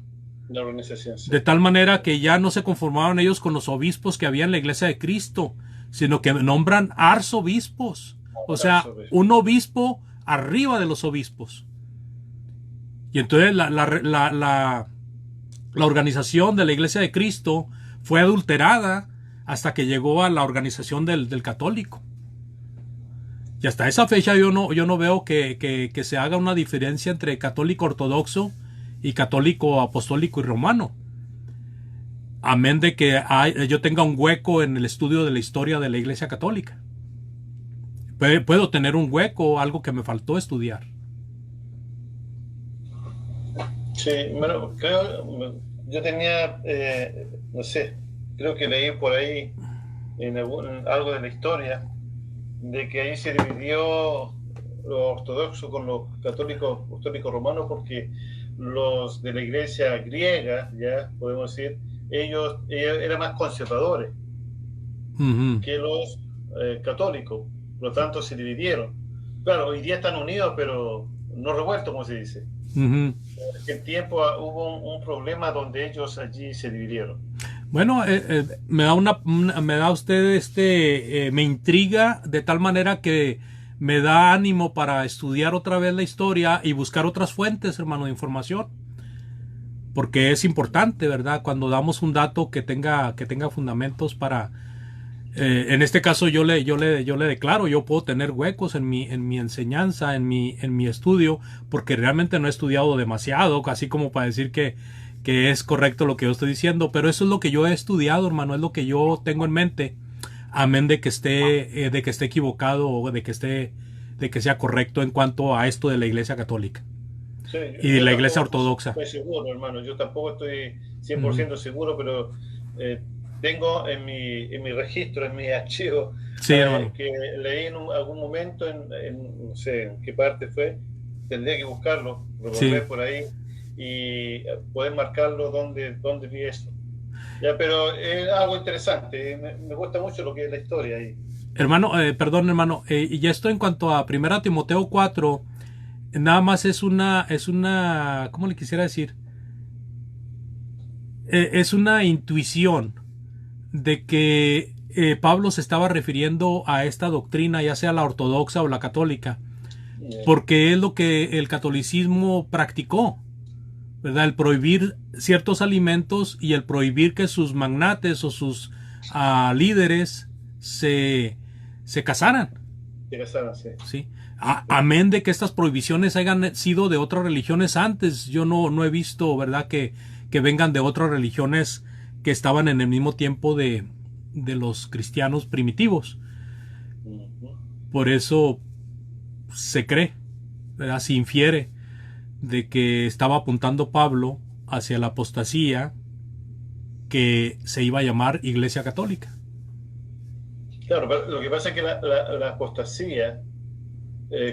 La organización, sí. De tal manera que ya no se conformaban ellos con los obispos que había en la Iglesia de Cristo, sino que nombran arzobispos. O sea, un obispo arriba de los obispos. Y entonces la organización de la Iglesia de Cristo fue adulterada hasta que llegó a la organización del católico. Y hasta esa fecha yo no veo que se haga una diferencia entre católico ortodoxo y católico apostólico y romano. Amén de que yo tenga un hueco en el estudio de la historia de la Iglesia católica. Puedo tener un hueco, algo que me faltó estudiar. Sí, bueno, yo tenía, no sé, creo que leí por ahí en algo de la historia, de que ahí se dividió los ortodoxos con los católicos apostólicos romanos, porque los de la iglesia griega, ya podemos decir, ellos eran más conservadores que los católicos, por lo tanto se dividieron. Claro, hoy día están unidos, pero no revueltos, como se dice. En aquel tiempo hubo un problema donde ellos allí se dividieron. Bueno, me da usted me intriga de tal manera que me da ánimo para estudiar otra vez la historia y buscar otras fuentes, hermano, de información, porque es importante, ¿verdad? Cuando damos un dato que tenga fundamentos para, en este caso yo le declaro, yo puedo tener huecos en mi enseñanza, en mi estudio, porque realmente no he estudiado demasiado, así como para decir que es correcto lo que yo estoy diciendo, pero eso es lo que yo he estudiado, hermano, es lo que yo tengo en mente, amén de que esté equivocado o de que sea correcto en cuanto a esto de la Iglesia católica, sí, y de la Iglesia ortodoxa. Estoy seguro, hermano, yo tampoco estoy 100% seguro, pero tengo en mi registro, en mi archivo, sí, que leí en algún momento, no sé en qué parte fue, tendría que buscarlo, revolver por ahí y poder marcarlo donde vi eso. Ya, pero es algo interesante, me gusta mucho lo que es la historia ahí. Hermano, perdón, hermano, y ya esto en cuanto a 1 Timoteo 4, nada más es una, ¿cómo le quisiera decir? Es una intuición de que Pablo se estaba refiriendo a esta doctrina, ya sea la ortodoxa o la católica, porque es lo que el catolicismo practicó, ¿verdad? El prohibir ciertos alimentos y el prohibir que sus magnates o sus líderes se casaran. Se casaran, sí. ¿Sí? Amén de que estas prohibiciones hayan sido de otras religiones antes. Yo no he visto, ¿verdad?, que vengan de otras religiones que estaban en el mismo tiempo de los cristianos primitivos. Por eso se cree, ¿verdad?, se infiere de que estaba apuntando Pablo hacia la apostasía que se iba a llamar Iglesia Católica. Claro, pero lo que pasa es que la apostasía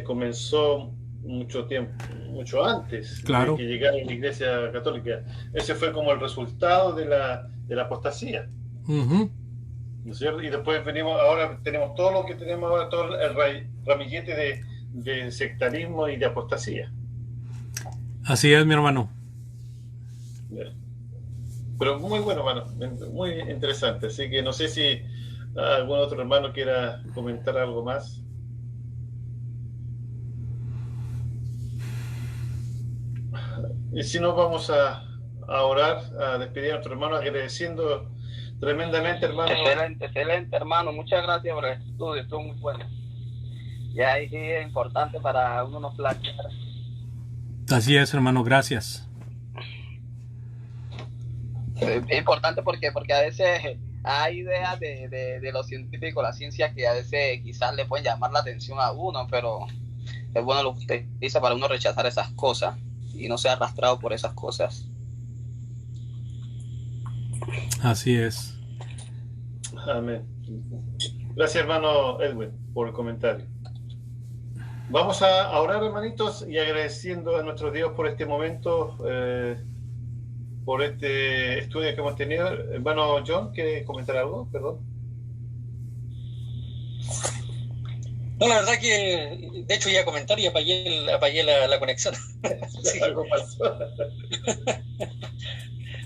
comenzó mucho antes, claro, de que llegara la Iglesia Católica. Ese fue como el resultado de la apostasía. ¿No es cierto? Y después ahora tenemos todo lo que tenemos ahora, todo el ramillete de sectarismo y de apostasía. Así es, mi hermano. Pero muy bueno, hermano, muy interesante. Así que no sé si algún otro hermano quiera comentar algo más. Y si no, vamos a orar, a despedir a nuestro hermano, agradeciendo tremendamente, hermano. Excelente, hermano. Muchas gracias por el estudio, estuvo muy bueno. Y ahí sí es importante para uno no flaquear. Así es, hermano, gracias. Es importante porque a veces hay ideas de los científicos, la ciencia, que a veces quizás le pueden llamar la atención a uno, pero es bueno lo que usted dice para uno rechazar esas cosas y no ser arrastrado por esas cosas. Así es. Amén. Gracias, hermano Edwin, por el comentario. Vamos a orar, hermanitos, y agradeciendo a nuestro Dios por este momento, por este estudio que hemos tenido. Hermano John, ¿quiere comentar algo? Perdón. No, la verdad que, de hecho, iba a comentar y apagué la conexión. Sí. Algo pasó.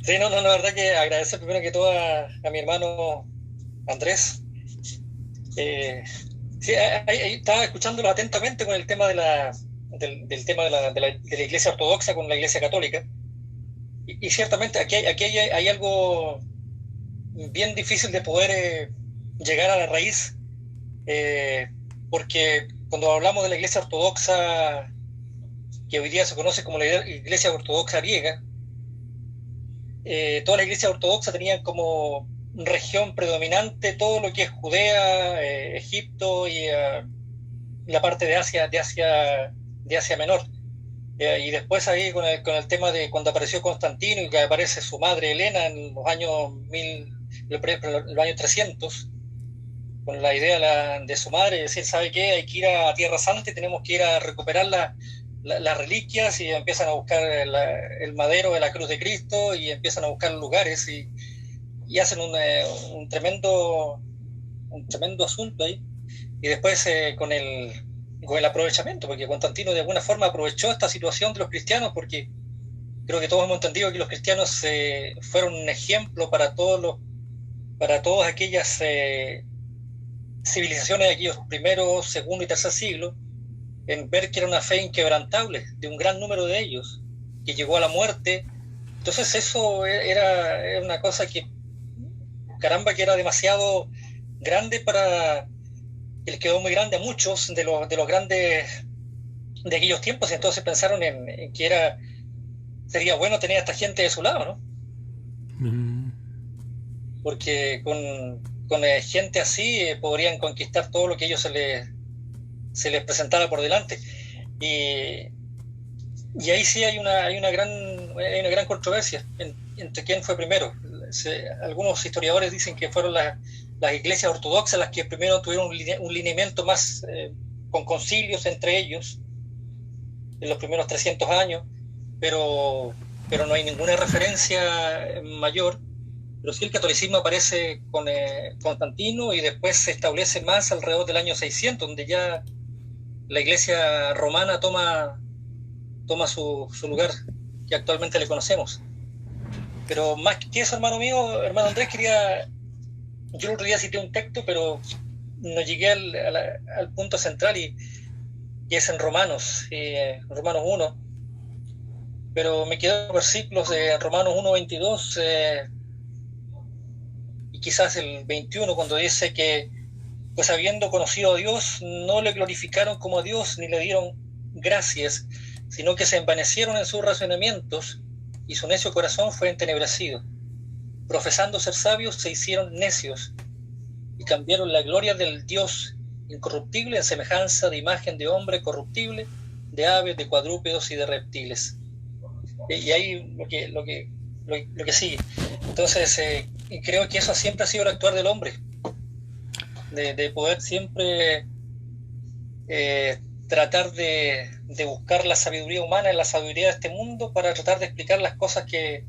Sí, no, la verdad que agradecer primero que todo a mi hermano Andrés. Sí, ahí estaba escuchándolo atentamente con el tema del tema de la Iglesia Ortodoxa con la Iglesia Católica. Y ciertamente aquí hay algo bien difícil de poder llegar a la raíz, porque cuando hablamos de la Iglesia Ortodoxa, que hoy día se conoce como la Iglesia Ortodoxa griega, toda la Iglesia Ortodoxa tenía como región predominante todo lo que es Judea, Egipto y la parte de Asia Menor. Y después ahí con el tema de cuando apareció Constantino y que aparece su madre Helena en los años 300, con la idea de su madre, decir, ¿sabe qué? Hay que ir a Tierra Santa y tenemos que ir a recuperar las reliquias, y empiezan a buscar el madero de la cruz de Cristo y empiezan a buscar lugares y hacen un tremendo asunto ahí. Y después con el aprovechamiento, porque Constantino de alguna forma aprovechó esta situación de los cristianos, porque creo que todos hemos entendido que los cristianos fueron un ejemplo para todas aquellas civilizaciones de aquellos primeros, segundo y tercer siglo, en ver que era una fe inquebrantable de un gran número de ellos, que llegó a la muerte. Entonces eso era una cosa que, caramba, que era demasiado grande para... les quedó muy grande a muchos de los grandes de aquellos tiempos, y entonces pensaron en que sería bueno tener a esta gente de su lado, ¿no? Porque con gente así podrían conquistar todo lo que a ellos se les presentara por delante. Y ahí sí hay una gran controversia entre quién fue primero. Algunos historiadores dicen que fueron las iglesias ortodoxas las que primero tuvieron un lineamiento más con concilios entre ellos en los primeros 300 años, pero no hay ninguna referencia mayor. Pero sí el catolicismo aparece con Constantino, y después se establece más alrededor del año 600, donde ya la iglesia romana toma su lugar que actualmente le conocemos. Pero más que eso, hermano mío, hermano Andrés, yo el otro día cité un texto, pero no llegué al punto central, y es en Romanos 1, pero me quedo en versículos de Romanos 1:22 y quizás el 21, cuando dice que, pues habiendo conocido a Dios, no le glorificaron como a Dios ni le dieron gracias, sino que se envanecieron en sus razonamientos, y su necio corazón fue entenebrecido. Profesando ser sabios, se hicieron necios y cambiaron la gloria del Dios incorruptible en semejanza de imagen de hombre corruptible, de aves, de cuadrúpedos y de reptiles. Y ahí lo que sigue. Entonces, creo que eso siempre ha sido el actuar del hombre, de poder siempre tratar de buscar la sabiduría humana en la sabiduría de este mundo, para tratar de explicar las cosas que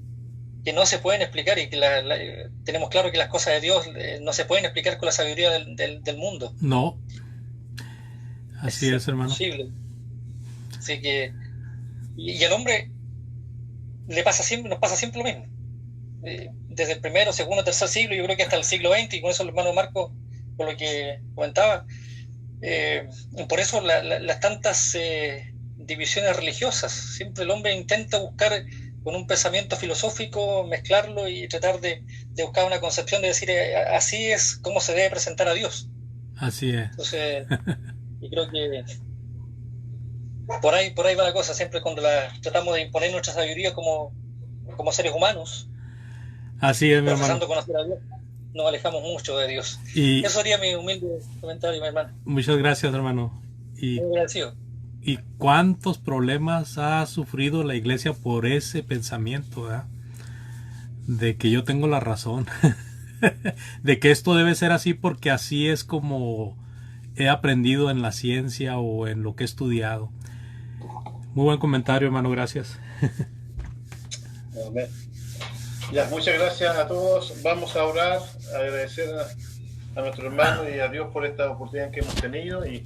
no se pueden explicar, y que tenemos claro que las cosas de Dios no se pueden explicar con la sabiduría del mundo. No. Así es, hermano. Imposible. Así que, y al hombre nos pasa siempre lo mismo. Desde el primero, segundo, tercer siglo, yo creo que hasta el siglo XX, y con eso el hermano Marco, por lo que comentaba, por eso las tantas divisiones religiosas. Siempre el hombre intenta buscar con un pensamiento filosófico, mezclarlo y tratar de buscar una concepción de decir, así es como se debe presentar a Dios. Así es. Entonces, yo creo que por ahí va la cosa. Siempre cuando tratamos de imponer nuestra sabiduría como seres humanos, así es, mi profesando hermano. conocer a Dios, nos alejamos mucho de Dios. Y eso sería mi humilde comentario, mi hermano. muchas gracias, hermano. Muy agradecido. Y cuántos problemas ha sufrido la iglesia por ese pensamiento, ¿verdad? De que yo tengo la razón. De que esto debe ser así porque así es como he aprendido en la ciencia o en lo que he estudiado. Muy buen comentario, hermano, gracias. Amén. Ya, muchas gracias a todos. Vamos a orar, a agradecer a nuestro hermano y a Dios por esta oportunidad que hemos tenido, y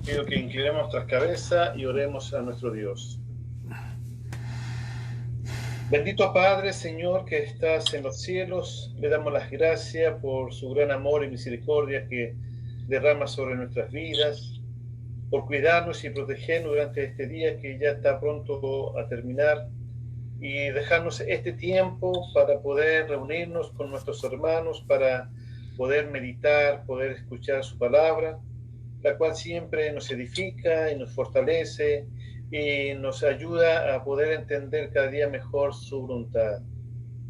pido que inclinemos nuestras cabezas y oremos a nuestro Dios. Bendito Padre, Señor, que estás en los cielos, le damos las gracias por su gran amor y misericordia que derrama sobre nuestras vidas, por cuidarnos y protegernos durante este día que ya está pronto a terminar, y dejarnos este tiempo para poder reunirnos con nuestros hermanos, para poder meditar, poder escuchar su palabra, la cual siempre nos edifica y nos fortalece y nos ayuda a poder entender cada día mejor su voluntad.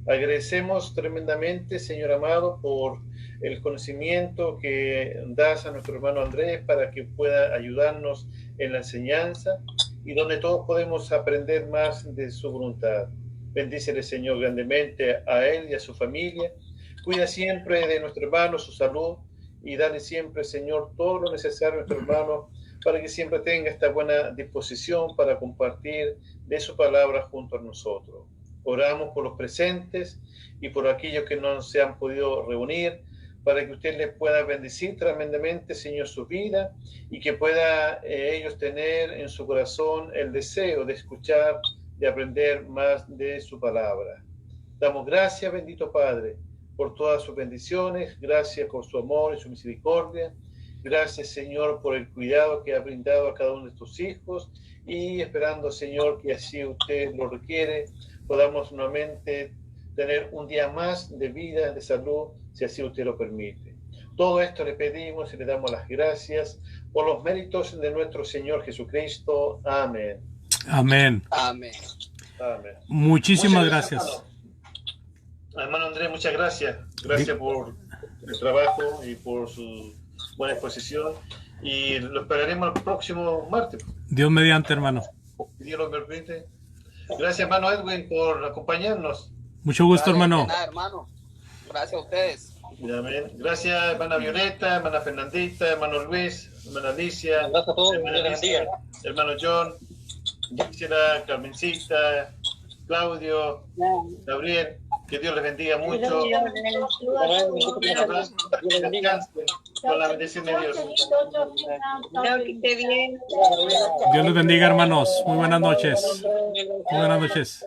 Agradecemos tremendamente, Señor amado, por el conocimiento que das a nuestro hermano Andrés para que pueda ayudarnos en la enseñanza y donde todos podemos aprender más de su voluntad. Bendícele, Señor, grandemente a él y a su familia. Cuida siempre de nuestro hermano, su salud, y dale siempre, Señor, todo lo necesario a nuestro hermano para que siempre tenga esta buena disposición para compartir de su palabra junto a nosotros. Oramos por los presentes y por aquellos que no se han podido reunir, para que usted les pueda bendecir tremendamente, Señor, su vida, y que pueda ellos tener en su corazón el deseo de escuchar, de aprender más de su palabra. Damos gracias, bendito Padre, por todas sus bendiciones, gracias por su amor y su misericordia, gracias, Señor, por el cuidado que ha brindado a cada uno de tus hijos, y esperando, Señor, que así usted lo requiere, podamos nuevamente tener un día más de vida, de salud, si así usted lo permite. Todo esto le pedimos y le damos las gracias por los méritos de nuestro Señor Jesucristo. Amén. Amén. Amén. Amén. Muchísimas gracias. Hermano Andrés, muchas gracias. Gracias por el trabajo y por su buena exposición. Y lo esperaremos el próximo martes. Dios mediante, hermano. Dios lo permite. Gracias, hermano Edwin, por acompañarnos. Mucho gusto, hermano. De nada, hermano. Gracias a ustedes. Amén. Gracias, hermana Violeta, hermana Fernandita, hermano Luis, hermana Alicia, Gracias a todos, hermana Dios les Alicia, bendiga. hermano John, Gisela, Carmencita, Claudio, Gabriel. Que Dios les bendiga mucho. Descansen con la bendición de Dios. Dios les bendiga, hermanos. Muy buenas noches. Muy buenas noches.